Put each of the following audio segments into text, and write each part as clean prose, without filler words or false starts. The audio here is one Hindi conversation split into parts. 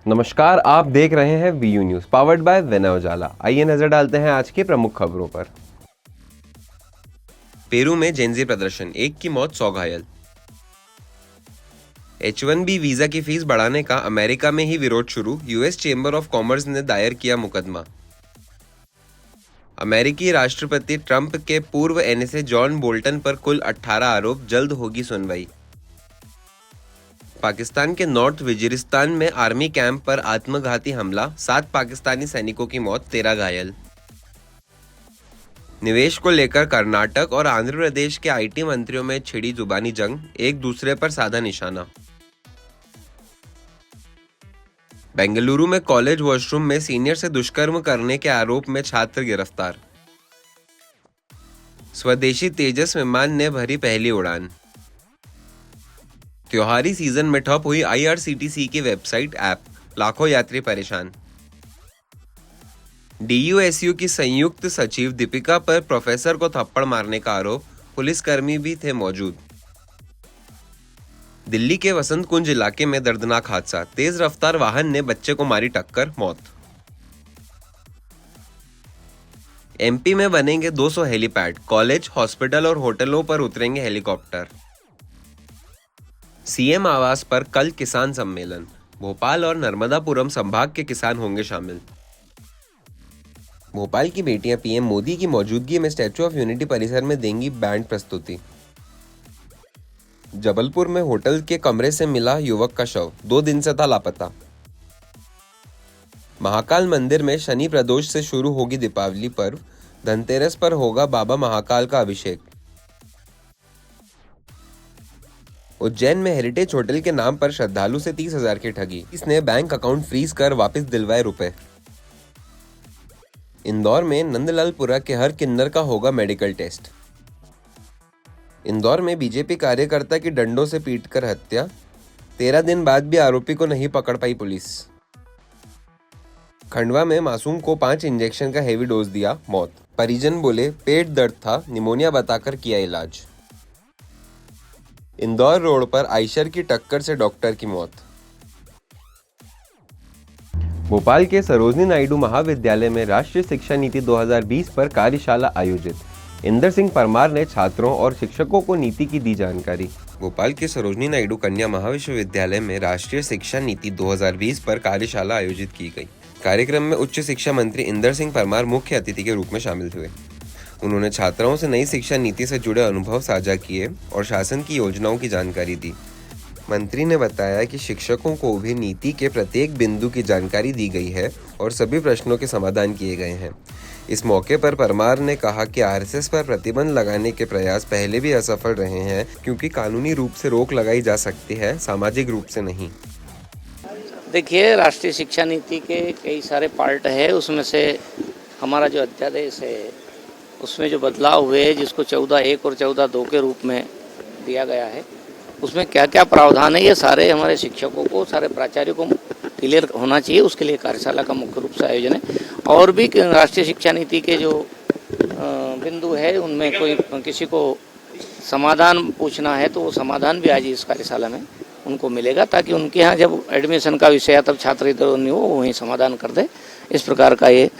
नमस्कार, आप देख रहे हैं वीयू न्यूज पावर्ड बाय विनय उजाला। आइए नजर डालते हैं आज की प्रमुख खबरों पर। पेरू में जेनजी प्रदर्शन, 1 की मौत 100 घायल। H1B वीजा की फीस बढ़ाने का अमेरिका में ही विरोध शुरू, यूएस चेंबर ऑफ कॉमर्स ने दायर किया मुकदमा। अमेरिकी राष्ट्रपति ट्रंप के पूर्व एनएसए जॉन बोल्टन पर कुल 18 आरोप, जल्द होगी सुनवाई। पाकिस्तान के नॉर्थ वजीरिस्तान में आर्मी कैंप पर आत्मघाती हमला, 7 पाकिस्तानी सैनिकों की मौत, 13 घायल। निवेश को लेकर कर्नाटक और आंध्र प्रदेश के आईटी मंत्रियों में छिड़ी जुबानी जंग, एक दूसरे पर साधा निशाना। बेंगलुरु में कॉलेज वॉशरूम में सीनियर से दुष्कर्म करने के आरोप में छात्र गिरफ्तार। स्वदेशी तेजस विमान ने भरी पहली उड़ान। त्योहारी सीजन में ठप हुई आईआरसीटीसी की वेबसाइट ऐप, लाखों यात्री परेशान। डीयूएसयू की संयुक्त सचिव दीपिका पर प्रोफेसर को थप्पड़ मारने का आरोप, पुलिसकर्मी भी थे मौजूद। दिल्ली के वसंत कुंज इलाके में दर्दनाक हादसा, तेज रफ्तार वाहन ने बच्चे को मारी टक्कर, मौत। एमपी में बनेंगे 200 हेलीपैड, कॉलेज, हॉस्पिटल और होटलों पर उतरेंगे हेलीकॉप्टर। सीएम आवास पर कल किसान सम्मेलन, भोपाल और नर्मदापुरम संभाग के किसान होंगे शामिल। भोपाल की बेटियां पीएम मोदी की मौजूदगी में स्टैच्यू ऑफ यूनिटी परिसर में देंगी बैंड प्रस्तुति। जबलपुर में होटल के कमरे से मिला युवक का शव, 2 दिन से था लापता। महाकाल मंदिर में शनि प्रदोष से शुरू होगी दीपावली पर्व, धनतेरस पर होगा बाबा महाकाल का अभिषेक। उज्जैन में हेरिटेज होटल के नाम पर श्रद्धालु से 30,000 की ठगी, इसने बैंक अकाउंट फ्रीज कर वापस दिलवाए रुपए। इंदौर में नंदलालपुरा के हर किन्नर का होगा मेडिकल टेस्ट। इंदौर में बीजेपी कार्यकर्ता की डंडों से पीटकर हत्या, 13 दिन बाद भी आरोपी को नहीं पकड़ पाई पुलिस। खंडवा में मासूम को 5 इंजेक्शन का हेवी डोज दिया, मौत। परिजन बोले पेट दर्द था, निमोनिया बताकर किया इलाज। इंदौर रोड पर आइशर की टक्कर से डॉक्टर की मौत। भोपाल के सरोजनी नायडू महाविद्यालय में राष्ट्रीय शिक्षा नीति 2020 पर कार्यशाला आयोजित, इंदर सिंह परमार ने छात्रों और शिक्षकों को नीति की दी जानकारी। भोपाल के सरोजनी नायडू कन्या महाविश्वविद्यालय में राष्ट्रीय शिक्षा नीति 2020 पर कार्यशाला आयोजित की गई। कार्यक्रम में उच्च शिक्षा मंत्री इंदर सिंह परमार मुख्य अतिथि के रूप में शामिल हुए। उन्होंने छात्राओं से नई शिक्षा नीति से जुड़े अनुभव साझा किए और शासन की योजनाओं की जानकारी दी। मंत्री ने बताया कि शिक्षकों को भी नीति के प्रत्येक बिंदु की जानकारी दी गई है और सभी प्रश्नों के समाधान किए गए हैं। इस मौके पर परमार ने कहा कि आरएसएस पर प्रतिबंध लगाने के प्रयास पहले भी असफल रहे हैं, क्योंकि कानूनी रूप से रोक लगाई जा सकती है, सामाजिक रूप से नहीं। देखिए, राष्ट्रीय शिक्षा नीति के कई सारे पार्ट है, उसमें से हमारा जो अध्यादेश है उसमें जो बदलाव हुए जिसको 14(1) और 14(2) के रूप में दिया गया है, उसमें क्या क्या प्रावधान है ये सारे हमारे शिक्षकों को, सारे प्राचार्यों को क्लियर होना चाहिए। उसके लिए कार्यशाला का मुख्य रूप से आयोजन है। और भी राष्ट्रीय शिक्षा नीति के जो बिंदु है उनमें कोई किसी को समाधान पूछना है तो वो समाधान भी आज इस कार्यशाला में उनको मिलेगा, ताकि उनके यहाँ जब एडमिशन का विषय तब छात्र इधर नहीं हो, वहीं समाधान कर दे। इस प्रकार का ये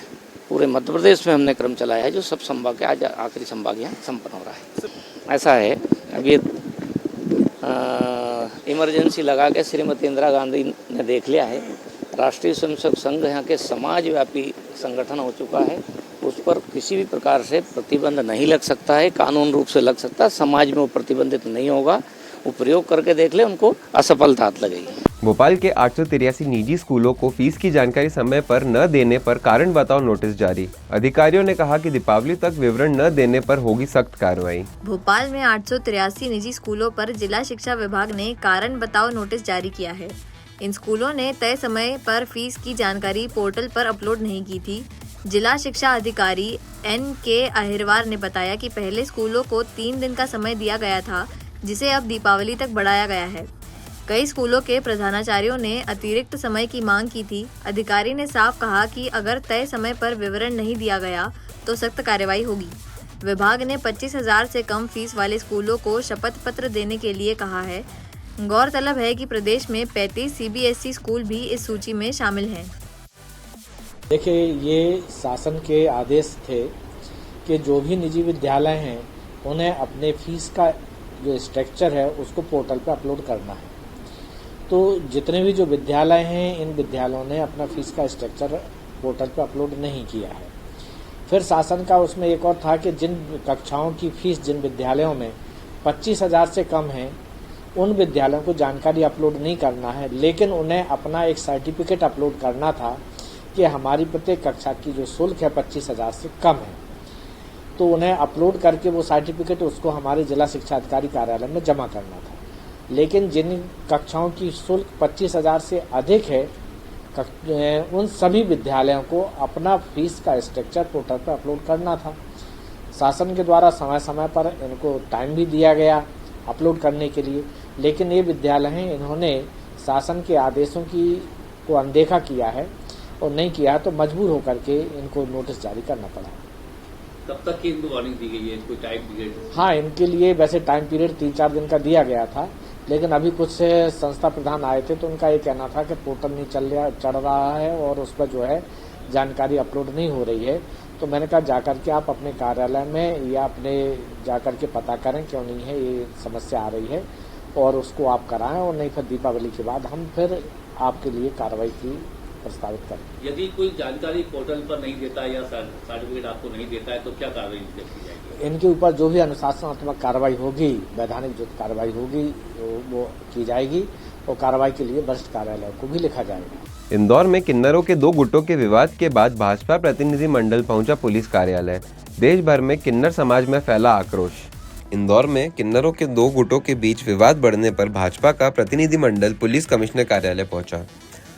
पूरे मध्य प्रदेश में हमने क्रम चलाया है, जो सब संभाग के आज आखिरी संभाग यहाँ संपन्न हो रहा है। ऐसा है, अभी इमरजेंसी लगा के श्रीमती इंदिरा गांधी ने देख लिया है, राष्ट्रीय स्वयंसेवक संघ यहाँ के समाजव्यापी संगठन हो चुका है, उस पर किसी भी प्रकार से प्रतिबंध नहीं लग सकता है, कानून रूप से लग सकता है, समाज में वो प्रतिबंधित नहीं होगा। वो प्रयोग करके देख ले, उनको असफलता लगेगी। भोपाल के 883 निजी स्कूलों को फीस की जानकारी समय पर न देने पर कारण बताओ नोटिस जारी, अधिकारियों ने कहा कि दीपावली तक विवरण न देने पर होगी सख्त कार्रवाई। भोपाल में 883 निजी स्कूलों पर जिला शिक्षा विभाग ने कारण बताओ नोटिस जारी किया है। इन स्कूलों ने तय समय पर फीस की जानकारी पोर्टल पर अपलोड नहीं की थी। जिला शिक्षा अधिकारी NK अहिरवार ने बताया कि पहले स्कूलों को 3 दिन का समय दिया गया था, जिसे अब दीपावली तक बढ़ाया गया है। कई स्कूलों के प्रधानाचार्यों ने अतिरिक्त समय की मांग की थी। अधिकारी ने साफ कहा कि अगर तय समय पर विवरण नहीं दिया गया तो सख्त कार्रवाई होगी। विभाग ने 25,000 से कम फीस वाले स्कूलों को शपथ पत्र देने के लिए कहा है। गौरतलब है कि प्रदेश में 35 CBSE स्कूल भी इस सूची में शामिल हैं। देखिए, ये शासन के आदेश थे कि जो भी निजी विद्यालय हैं उन्हें अपने फीस का जो स्ट्रक्चर है उसको पोर्टल पर अपलोड करना है। तो जितने भी जो विद्यालय हैं, इन विद्यालयों ने अपना फीस का स्ट्रक्चर पोर्टल पर अपलोड नहीं किया है। फिर शासन का उसमें एक और था कि जिन कक्षाओं की फीस जिन विद्यालयों में 25,000 से कम है, उन विद्यालयों को जानकारी अपलोड नहीं करना है, लेकिन उन्हें अपना एक सर्टिफिकेट अपलोड करना था कि हमारी प्रत्येक कक्षा की जो शुल्क है 25,000 से कम है। तो उन्हें अपलोड करके वो सर्टिफिकेट उसको हमारे जिला शिक्षा अधिकारी कार्यालय में जमा करना था। लेकिन जिन कक्षाओं की शुल्क 25,000 से अधिक है, उन सभी विद्यालयों को अपना फीस का स्ट्रक्चर पोर्टल पर अपलोड करना था। शासन के द्वारा समय समय पर इनको टाइम भी दिया गया अपलोड करने के लिए, लेकिन ये विद्यालय हैं, इन्होंने शासन के आदेशों को अनदेखा किया है और नहीं किया, तो मजबूर होकर के इनको नोटिस जारी करना पड़ा। कब तक की इनको वार्निंग दी गई है, कोई टाइम पीरियड? हाँ, इनके लिए वैसे टाइम पीरियड 3-4 दिन का दिया गया था, लेकिन अभी कुछ संस्था प्रधान आए थे तो उनका ये कहना था कि पोर्टल नहीं चढ़ रहा है और उस पर जो है जानकारी अपलोड नहीं हो रही है। तो मैंने कहा जाकर के आप अपने कार्यालय में या अपने जाकर के पता करें क्यों नहीं है ये समस्या आ रही है और उसको आप कराएं, और नहीं फिर दीपावली के बाद हम फिर आपके लिए कार्रवाई की प्रस्तावित करें। यदि कोई जानकारी पोर्टल पर नहीं देता या सर्टिफिकेट आपको नहीं देता है तो क्या कार्रवाई की जाएगी? इनके ऊपर जो भी अनुशासनात्मक कार्रवाई होगी, वैधानिक जो कार्रवाई होगी वो की जाएगी और कार्रवाई के लिए वरिष्ठ कार्यालय को भी लिखा जाएगा। इंदौर में किन्नरों के 2 गुटों के विवाद के बाद भाजपा प्रतिनिधि मंडल पहुंचा पुलिस कार्यालय। देश भर में किन्नर समाज में फैला आक्रोश। इंदौर में किन्नरों के 2 गुटों के बीच विवाद बढ़ने पर भाजपा का प्रतिनिधि मंडल पुलिस कमिश्नर कार्यालय पहुंचा।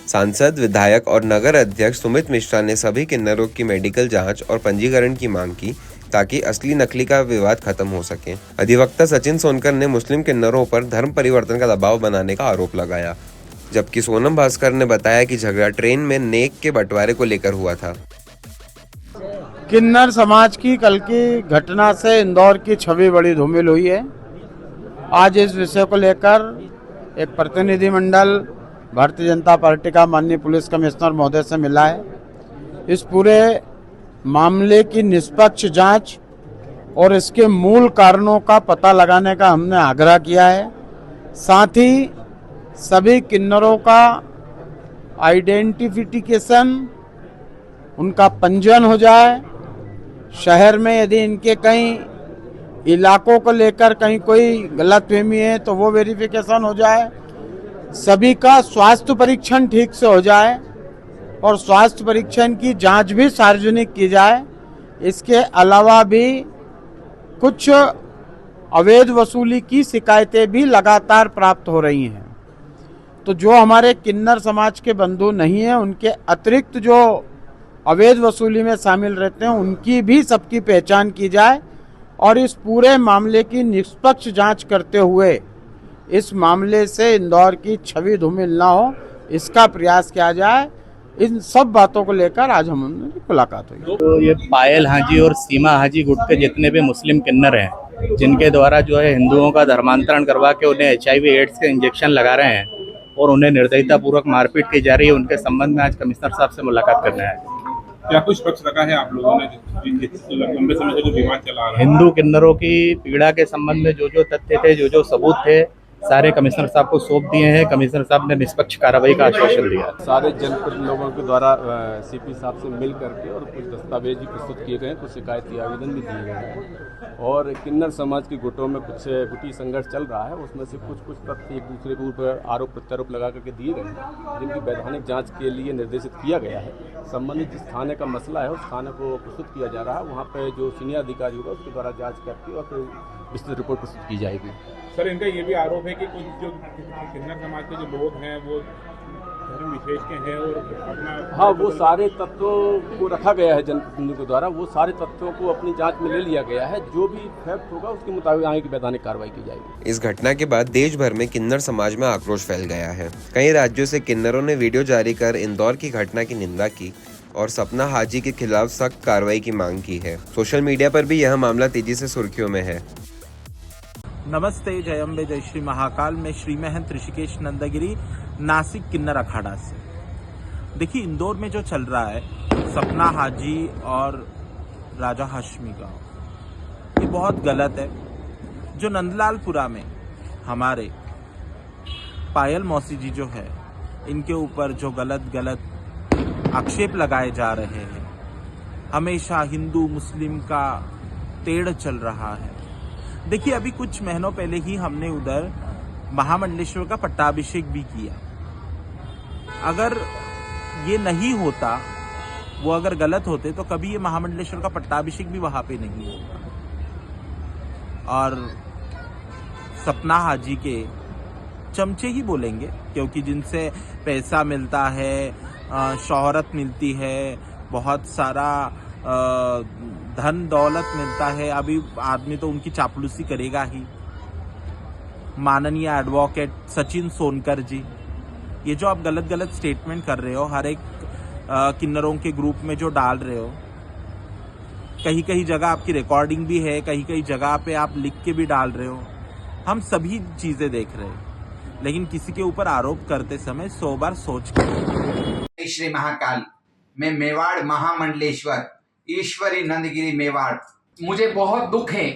सांसद, विधायक और नगर अध्यक्ष सुमित मिश्रा ने सभी किन्नरों की मेडिकल जांच और पंजीकरण की मांग की ताकि असली नकली का विवाद खत्म हो सके। अधिवक्ता सचिन सोनकर ने मुस्लिम किन्नरों पर धर्म परिवर्तन का दबाव बनाने का आरोप लगाया, जबकि सोनम भास्कर ने बताया कि झगड़ा ट्रेन में नेक के बंटवारे को लेकर हुआ था। किन्नर समाज की कल की घटना से इंदौर की छवि बड़ी धूमिल हुई है। आज इस विषय को लेकर एक प्रतिनिधि मंडल भारतीय जनता पार्टी का माननीय पुलिस कमिश्नर महोदय से मिला है। इस पूरे मामले की निष्पक्ष जांच और इसके मूल कारणों का पता लगाने का हमने आग्रह किया है। साथ ही सभी किन्नरों का आइडेंटिफिकेशन, उनका पंजीयन हो जाए। शहर में यदि इनके कहीं इलाकों को लेकर कहीं कोई गलतफहमी है तो वो वेरिफिकेशन हो जाए। सभी का स्वास्थ्य परीक्षण ठीक से हो जाए और स्वास्थ्य परीक्षण की जांच भी सार्वजनिक की जाए। इसके अलावा भी कुछ अवैध वसूली की शिकायतें भी लगातार प्राप्त हो रही हैं। तो जो हमारे किन्नर समाज के बंधु नहीं हैं, उनके अतिरिक्त जो अवैध वसूली में शामिल रहते हैं, उनकी भी सबकी पहचान की जाए और इस पूरे मामले की निष्पक्ष जांच करते हुए इस मामले से इंदौर की छवि धूमिल ना हो, इसका प्रयास किया जाए। इन सब बातों को लेकर आज हम मुलाकात हुई। तो ये पायल हाजी और सीमा हाजी गुट के जितने भी मुस्लिम किन्नर हैं, जिनके द्वारा जो है हिंदुओं का धर्मांतरण करवा के उन्हें HIV एड्स के इंजेक्शन लगा रहे हैं और उन्हें निर्दयतापूर्वक मारपीट की जा रही है, उनके संबंध में आज कमिश्नर साहब से मुलाकात करना है। क्या कुछ पक्ष रखा है आप लोगों ने लंबे समय से जो विवाद चला रहा है? हिंदू किन्नरों की पीड़ा के संबंध में जो तथ्य थे, जो सबूत थे, सारे कमिश्नर साहब को सौंप दिए हैं। कमिश्नर साहब ने निष्पक्ष कार्रवाई का आश्वासन दिया। सारे जनप्रतिनिधि लोगों के द्वारा CP साहब से मिल करके और कुछ दस्तावेज भी प्रस्तुत किए गए हैं, कुछ शिकायती आवेदन भी दिए गए हैं और किन्नर समाज के गुटों में कुछ गुटी संघर्ष चल रहा है। उसमें से कुछ तथ्य एक दूसरे के ऊपर आरोप प्रत्यारोप लगा करके दिए गए हैं, जिनकी वैधानिक जाँच के लिए निर्देशित किया गया है। संबंधित जिस थाने का मसला है उस थाने को प्रस्तुत किया जा रहा है। वहाँ पर जो सीनियर अधिकारी होगा उसके द्वारा जाँच करके और फिर विस्तृत रिपोर्ट प्रस्तुत की जाएगी। सर, इनका ये भी आरोप है कि कुछ जो किन्नर समाज के जो लोग हैं वो धर्म विशेष के हैं और अपना हाँ, वो सारे तत्वों को रखा गया है जनप्रतिनिधियों के द्वारा। वो सारे तत्वों को अपनी जांच में ले लिया गया है। जो भी फैक्ट होगा उसके मुताबिक आगे की वैधानिक कार्रवाई की जाएगी। इस घटना के बाद देश भर में किन्नर समाज में आक्रोश फैल गया है। कई राज्यों से किन्नरों ने वीडियो जारी कर इंदौर की घटना की निंदा की और सपना हाजी के खिलाफ सख्त कार्रवाई की मांग की है। सोशल मीडिया पर भी यह मामला तेजी से सुर्खियों में है। नमस्ते, जय अम्बे, जय श्री महाकाल। मैं श्री महंत ऋषिकेश नंदगिरी, नासिक किन्नर अखाड़ा से। देखिए, इंदौर में जो चल रहा है सपना हाजी और राजा हाशमी का, ये बहुत गलत है। जो नंदलालपुरा में हमारे पायल मौसी जी जो है, इनके ऊपर जो गलत आक्षेप लगाए जा रहे हैं, हमेशा हिंदू मुस्लिम का तेड़ चल रहा है। देखिए, अभी कुछ महीनों पहले ही हमने उधर महामंडलेश्वर का पट्टाभिषेक भी किया। अगर ये नहीं होता, वो अगर गलत होते, तो कभी ये महामंडलेश्वर का पट्टाभिषेक भी वहां पे नहीं होता। और सपना हाजी के चमचे ही बोलेंगे, क्योंकि जिनसे पैसा मिलता है, शोहरत मिलती है, बहुत सारा धन दौलत मिलता है, अभी आदमी तो उनकी चापलूसी करेगा ही। माननीय एडवोकेट सचिन सोनकर जी, ये जो आप गलत स्टेटमेंट कर रहे हो, हर एक किन्नरों के ग्रुप में जो डाल रहे हो, कहीं जगह आपकी रिकॉर्डिंग भी है, कहीं जगह पे आप लिख के भी डाल रहे हो, हम सभी चीजें देख रहे हैं, लेकिन किसी के ऊपर आरोप करते समय 100 बार सोच कर। श्री महाकाल, मैं मेवाड़ महामंडलेश्वर ईश्वरी नंदगिरी मेवाड़। मुझे बहुत दुख है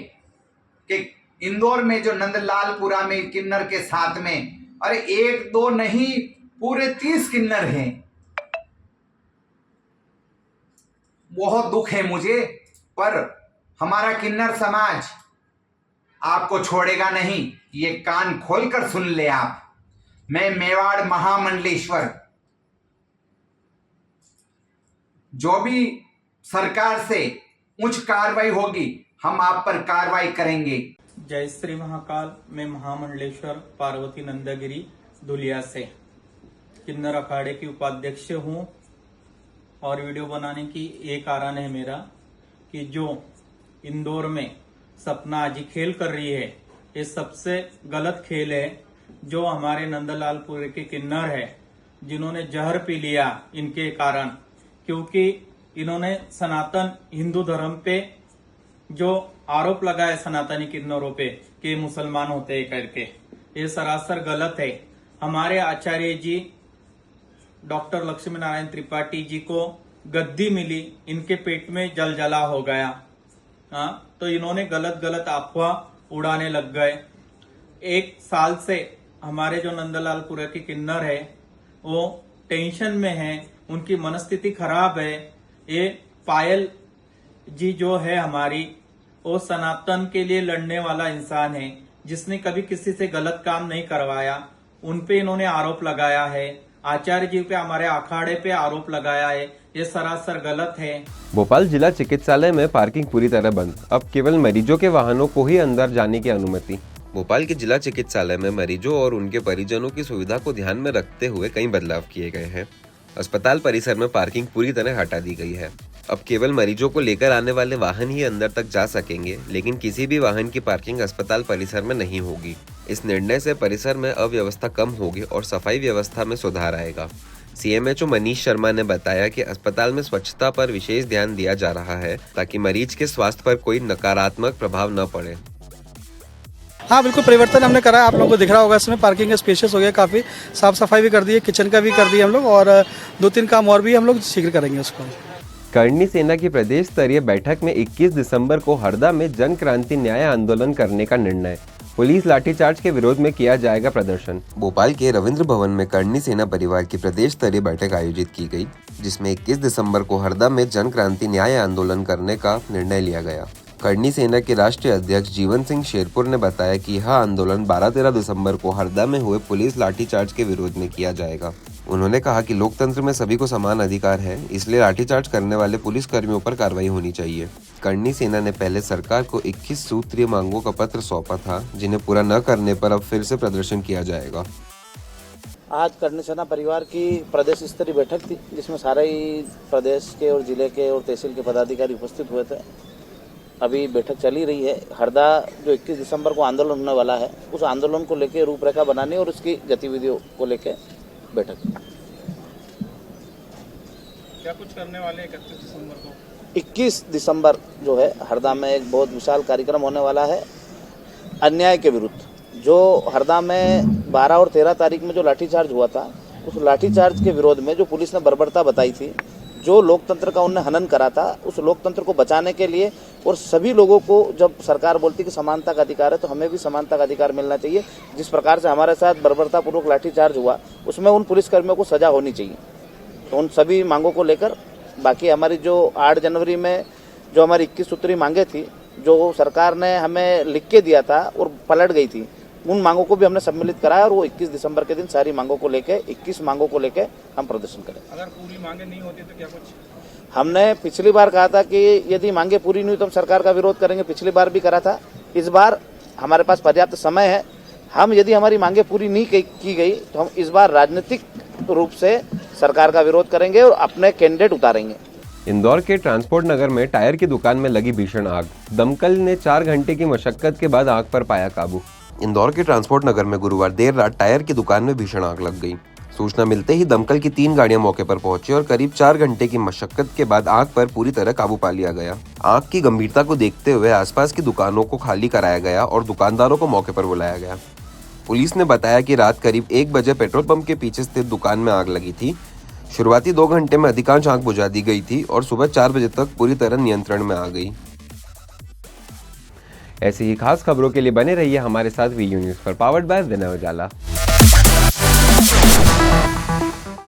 कि इंदौर में जो नंदलालपुरा में किन्नर के साथ में, अरे 1-2 नहीं, पूरे 30 किन्नर हैं। बहुत दुख है मुझे, पर हमारा किन्नर समाज आपको छोड़ेगा नहीं, ये कान खोलकर सुन ले आप। मैं मेवाड़ महामंडलेश्वर, जो भी सरकार से उच्च कार्रवाई होगी, हम आप पर कार्रवाई करेंगे। जय श्री महाकाल, मैं महामंडलेश्वर पार्वती नंदगिरी धुलिया से किन्नर अखाड़े की उपाध्यक्ष हूँ। और वीडियो बनाने की एक कारण है मेरा कि जो इंदौर में सपना हाजी खेल कर रही है, ये सबसे गलत खेल है। जो हमारे नंदलालपुर के किन्नर है, जिन्होंने जहर पी लिया इनके कारण, क्योंकि इन्होंने सनातन हिंदू धर्म पे जो आरोप लगाया सनातनी किन्नरों पे कि मुसलमान होते हैं करके, ये सरासर गलत है। हमारे आचार्य जी डॉक्टर लक्ष्मी नारायण त्रिपाठी जी को गद्दी मिली, इनके पेट में जलजला हो गया। तो इन्होंने गलत अफवाह उड़ाने लग गए। 1 साल से हमारे जो नंदलालपुरा के किन्नर है, वो टेंशन में है, उनकी मनस्थिति खराब है। ये पायल जी जो है हमारी, वो सनातन के लिए लड़ने वाला इंसान है, जिसने कभी किसी से गलत काम नहीं करवाया। उन पे इन्होंने आरोप लगाया है, आचार्य जी पे, हमारे अखाड़े पे आरोप लगाया है, ये सरासर गलत है। भोपाल जिला चिकित्सालय में पार्किंग पूरी तरह बंद, अब केवल मरीजों के वाहनों को ही अंदर जाने की अनुमति। भोपाल के जिला चिकित्सालय में मरीजों और उनके परिजनों की सुविधा को ध्यान में रखते हुए कई बदलाव किए गए हैं। अस्पताल परिसर में पार्किंग पूरी तरह हटा दी गई है। अब केवल मरीजों को लेकर आने वाले वाहन ही अंदर तक जा सकेंगे, लेकिन किसी भी वाहन की पार्किंग अस्पताल परिसर में नहीं होगी। इस निर्णय से परिसर में अव्यवस्था कम होगी और सफाई व्यवस्था में सुधार आएगा। CMHO मनीष शर्मा ने बताया कि अस्पताल में स्वच्छता पर विशेष ध्यान दिया जा रहा है, ताकि मरीज के स्वास्थ्य पर कोई नकारात्मक प्रभाव न पड़े। हाँ, बिल्कुल परिवर्तन हमने करा है। आप लोगों को दिख रहा होगा, इसमें पार्किंग स्पेशियस हो गया, काफ़ी साफ सफाई भी कर दी है, किचन का भी कर दिया हम लोग, और 2-3 काम और भी हम लोग शीघ्र करेंगे उसको। करणी सेना की प्रदेश स्तरीय बैठक में 21 दिसंबर को हरदा में जन क्रांति न्याय आंदोलन करने का निर्णय। पुलिस लाठीचार्ज के विरोध में किया जाएगा प्रदर्शन। भोपाल के रविंद्र भवन में करणी सेना परिवार की प्रदेश स्तरीय बैठक आयोजित की गई, जिसमें 21 दिसंबर को हरदा में जन क्रांति न्याय आंदोलन करने का निर्णय लिया गया। करणी सेना के राष्ट्रीय अध्यक्ष जीवन सिंह शेरपुर ने बताया कि यह आंदोलन 12-13 दिसंबर को हरदा में हुए पुलिस लाठीचार्ज के विरोध में किया जाएगा। उन्होंने कहा कि लोकतंत्र में सभी को समान अधिकार है, इसलिए लाठीचार्ज करने वाले पुलिस कर्मियों पर कार्रवाई होनी चाहिए। करणी सेना ने पहले सरकार को 21 सूत्रीय मांगों का पत्र सौंपा था, जिन्हें पूरा न करने पर अब फिर से प्रदर्शन किया जाएगा। आज करणी सेना परिवार की प्रदेश स्तरीय बैठक थी, जिसमें सारे ही प्रदेश के और जिले के और तहसील के पदाधिकारी उपस्थित हुए थे। अभी बैठक चली रही है। हरदा जो 21 दिसंबर को आंदोलन होने वाला है, उस आंदोलन को लेकर रूपरेखा बनाने और उसकी गतिविधियों को लेकर बैठक। क्या कुछ करने वाले 31 दिसंबर को? 21 दिसंबर जो है हरदा में एक बहुत विशाल कार्यक्रम होने वाला है। अन्याय के विरुद्ध जो हरदा में 12 और 13 तारीख में जो लाठीचार्ज हुआ था, उस लाठीचार्ज के विरोध में जो पुलिस ने बर्बरता बताई थी, जो लोकतंत्र का उन्हें हनन करा था, उस लोकतंत्र को बचाने के लिए और सभी लोगों को जब सरकार बोलती कि समानता का अधिकार है तो हमें भी समानता का अधिकार मिलना चाहिए। जिस प्रकार से हमारे साथ बर्बरतापूर्वक लाठीचार्ज हुआ उसमें उन पुलिसकर्मियों को सजा होनी चाहिए। तो उन सभी मांगों को लेकर बाकी हमारी जो 8 जनवरी में जो हमारी 21 सूत्री मांगे थी, जो सरकार ने हमें लिख के दिया था और पलट गई थी, उन मांगों को भी हमने सम्मिलित कराया और वो 21 दिसंबर के दिन सारी मांगों को लेके 21 मांगों को लेके हम प्रदर्शन करें। अगर पूरी मांगे नहीं होती तो क्या कुछ? हमने पिछली बार कहा था कि यदि मांगे पूरी नहीं हुई तो हम सरकार का विरोध करेंगे, पिछली बार भी करा था। इस बार हमारे पास पर्याप्त समय है। हम यदि हमारी मांगे पूरी नहीं की गई तो हम इस बार राजनीतिक रूप से सरकार का विरोध करेंगे और अपने कैंडिडेट उतारेंगे। इंदौर के ट्रांसपोर्ट नगर में टायर की दुकान में लगी भीषण आग। दमकल ने 4 घंटे की मशक्कत के बाद आग पर पाया काबू। इंदौर के ट्रांसपोर्ट नगर में गुरुवार देर रात टायर की दुकान में भीषण आग लग गई। सूचना मिलते ही दमकल की 3 गाड़ियां मौके पर पहुंची और करीब 4 घंटे की मशक्कत के बाद आग पर पूरी तरह काबू पा लिया गया। आग की गंभीरता को देखते हुए आसपास की दुकानों को खाली कराया गया और दुकानदारों को मौके पर बुलाया गया। पुलिस ने बताया कि रात करीब 1 बजे पेट्रोल पंप के पीछे स्थित दुकान में आग लगी थी। शुरुआती 2 घंटे में अधिकांश आग बुझा दी गई थी और सुबह 4 बजे तक पूरी तरह नियंत्रण में आ गई। ऐसी ही खास खबरों के लिए बने रहिए हमारे साथ वीयू न्यूज़ पर, पावर्ड बाय विनय उजाला।